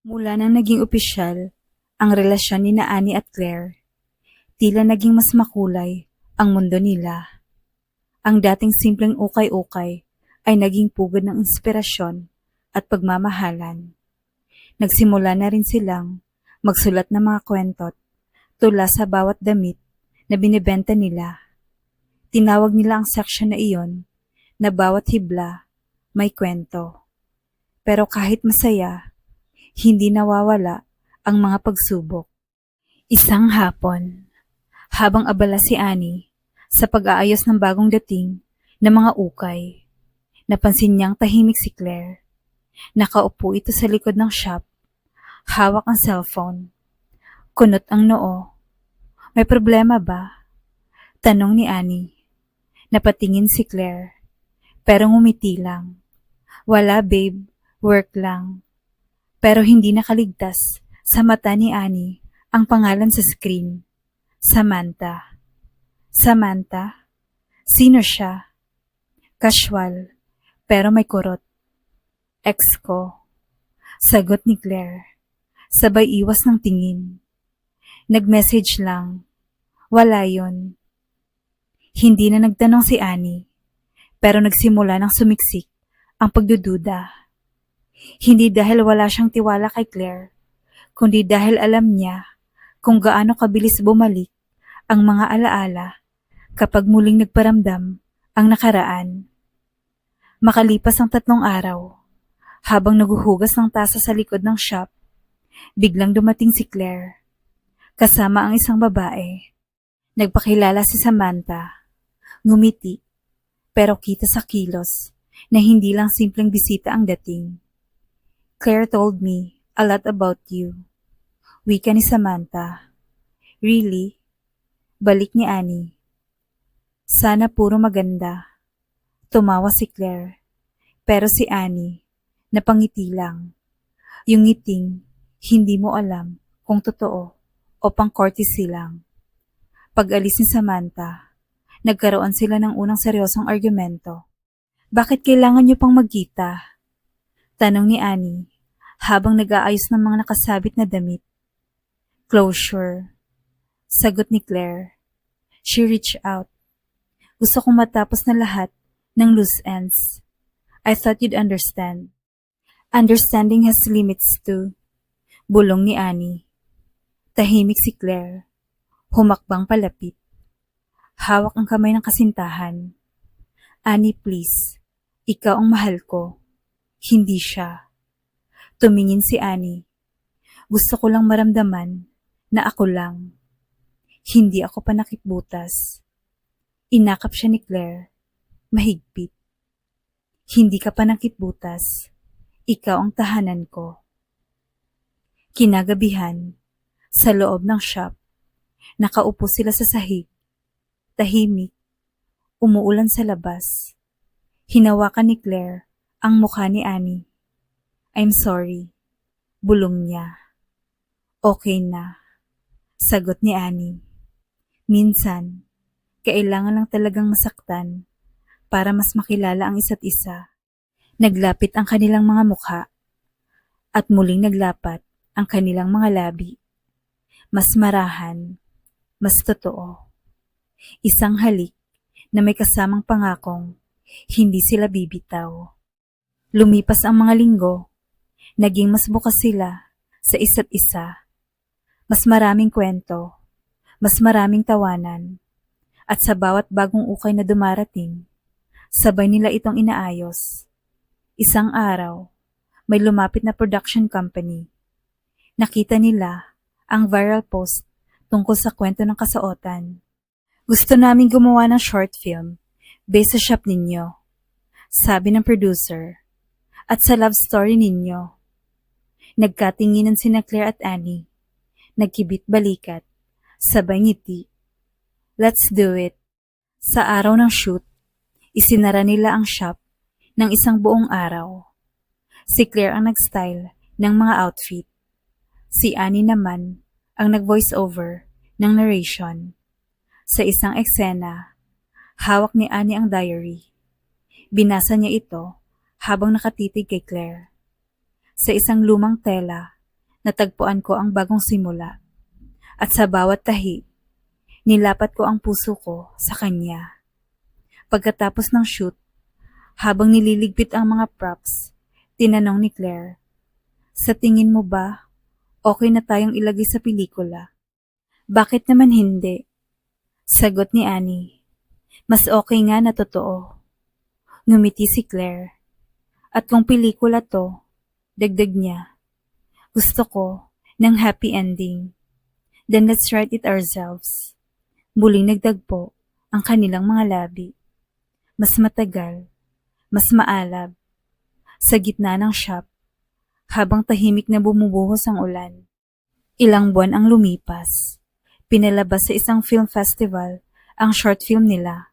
Mula nang naging opisyal ang relasyon ni na Annie at Claire, tila naging mas makulay ang mundo nila. Ang dating simpleng ukay-ukay ay naging pugad ng inspirasyon at pagmamahalan. Nagsimula na rin silang magsulat ng mga kwentot tula sa bawat damit na binibenta nila. Tinawag nila ang section na iyon na bawat hibla may kwento. Pero kahit masaya, hindi nawawala ang mga pagsubok. Isang hapon, habang abala si Annie sa pag-aayos ng bagong dating na mga ukay, napansin niyang tahimik si Claire. Nakaupo ito sa likod ng shop, hawak ang cellphone. Kunot ang noo. May problema ba? Tanong ni Annie. Napatingin si Claire, pero ngumiti lang. Wala babe, work lang. Pero hindi nakaligtas sa mata ni Annie ang pangalan sa screen. Samantha. Samantha? Sino siya? Casual, pero may kurot. Ex ko. Sagot ni Claire. Sabay iwas ng tingin. Nag-message lang. Wala yon. Hindi na nagtanong si Annie, pero nagsimula ng sumiksik ang pagdududa. Hindi dahil wala siyang tiwala kay Claire, kundi dahil alam niya kung gaano kabilis bumalik ang mga alaala kapag muling nagparamdam ang nakaraan. Makalipas ang 3 araw, habang naguhugas ng tasa sa likod ng shop, biglang dumating si Claire, kasama ang isang babae. Nagpakilala si Samantha, ngumiti, pero kita sa kilos na hindi lang simpleng bisita ang dating. Claire told me a lot about you. Wika ni Samantha. Really? Balik ni Annie. Sana puro maganda. Tumawa si Claire. Pero si Annie, napangiti lang. Yung ngiting, hindi mo alam kung totoo o pang-courtesy lang. Pag-alis ni Samantha, nagkaroon sila ng unang seryosong argumento. Bakit kailangan niyo pang magkita? Tanong ni Annie, habang nag-aayos ng mga nakasabit na damit. Closure. Sagot ni Claire. She reached out. Gusto kong matapos na lahat ng loose ends. I thought you'd understand. Understanding has limits too. Bulong ni Annie. Tahimik si Claire. Humakbang palapit. Hawak ang kamay ng kasintahan. Annie, please. Ikaw ang mahal ko. Hindi siya. Tumingin si Annie. Gusto ko lang maramdaman na ako lang. Hindi ako panakipbutas. Inakap siya ni Claire. Mahigpit. Hindi ka panakipbutas. Ikaw ang tahanan ko. Kinagabihan, sa loob ng shop, nakaupo sila sa sahig. Tahimik. Umuulan sa labas. Hinawakan ni Claire ang mukha ni Annie. I'm sorry. Bulong niya. Okay na. Sagot ni Annie. Minsan, kailangan lang talagang masaktan para mas makilala ang isa't isa. Naglapit ang kanilang mga mukha at muling naglapat ang kanilang mga labi. Mas marahan, mas totoo. Isang halik na may kasamang pangakong hindi sila bibitaw. Lumipas ang mga linggo, naging mas bukas sila sa isa't isa. Mas maraming kwento, mas maraming tawanan, at sa bawat bagong ukay na dumarating, sabay nila itong inaayos. Isang araw, may lumapit na production company. Nakita nila ang viral post tungkol sa kwento ng kasuotan. Gusto naming gumawa ng short film based sa shop ninyo, sabi ng producer, at sa love story ninyo. Nagkatinginan sina Claire at Annie. Nagkibit-balikat, sabay ngiti. Let's do it. Sa araw ng shoot, isinara nila ang shop ng isang buong araw. Si Claire ang nag-style ng mga outfit. Si Annie naman ang nag-voice over ng narration. Sa isang eksena, hawak ni Annie ang diary. Binasa niya ito habang nakatitig kay Claire. Sa isang lumang tela, Natagpuan ko ang bagong simula at sa bawat tahi, nilapat ko ang puso ko sa kanya. Pagkatapos ng shoot, habang nililigpit ang mga props, tinanong ni Claire, "Sa tingin mo ba, okay na tayong ilagay sa pelikula?" "Bakit naman hindi?" Sagot ni Annie. "Mas okay nga na totoo." Ngumiti si Claire. "At kung pelikula to," dagdag niya, "gusto ko ng happy ending. Then let's write it ourselves." Muling nagtagpo ang kanilang mga labi. Mas matagal, mas maalab, sa gitna ng shop, habang tahimik na bumubuhos ang ulan. Ilang buwan ang lumipas. Pinalabas sa isang film festival ang short film nila.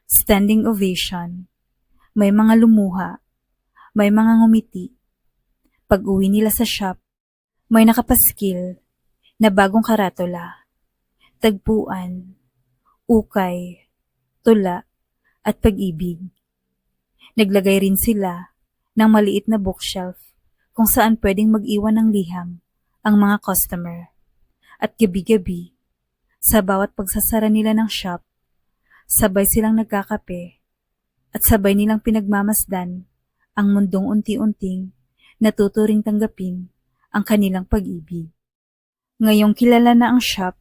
Standing ovation. May mga lumuha, may mga ngumiti. Pag-uwi nila sa shop, may nakapaskil na bagong karatula. Tagpuan, ukay, tula, at pag-ibig. Naglagay rin sila ng maliit na bookshelf kung saan pwedeng mag-iwan ng liham ang mga customer. At gabi-gabi, sa bawat pagsasara nila ng shop, sabay silang nagkakape at sabay nilang pinagmamasdan ang mundong unti-unting natuturing tanggapin ang kanilang pag-ibig. Ngayong kilala na ang shop,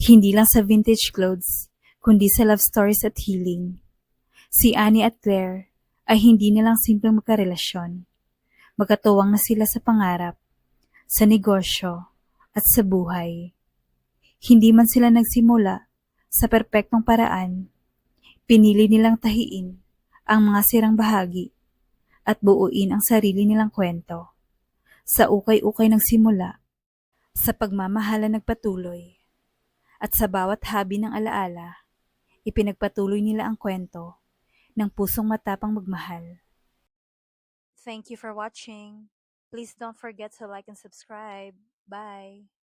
hindi lang sa vintage clothes, kundi sa love stories at healing. Si Annie at Claire ay hindi nilang simpleng magkarelasyon. Magkatuwang na sila sa pangarap, sa negosyo, at sa buhay. Hindi man sila nagsimula sa perpektong paraan, pinili nilang tahiin ang mga sirang bahagi at buuin ang sarili nilang kwento. Sa ukay-ukay nagsimula, sa pagmamahalan nagpatuloy, at sa bawat habi ng alaala, ipinagpatuloy nila ang kwento ng pusong matapang magmahal. Thank you for watching. Please don't forget to like and subscribe. Bye!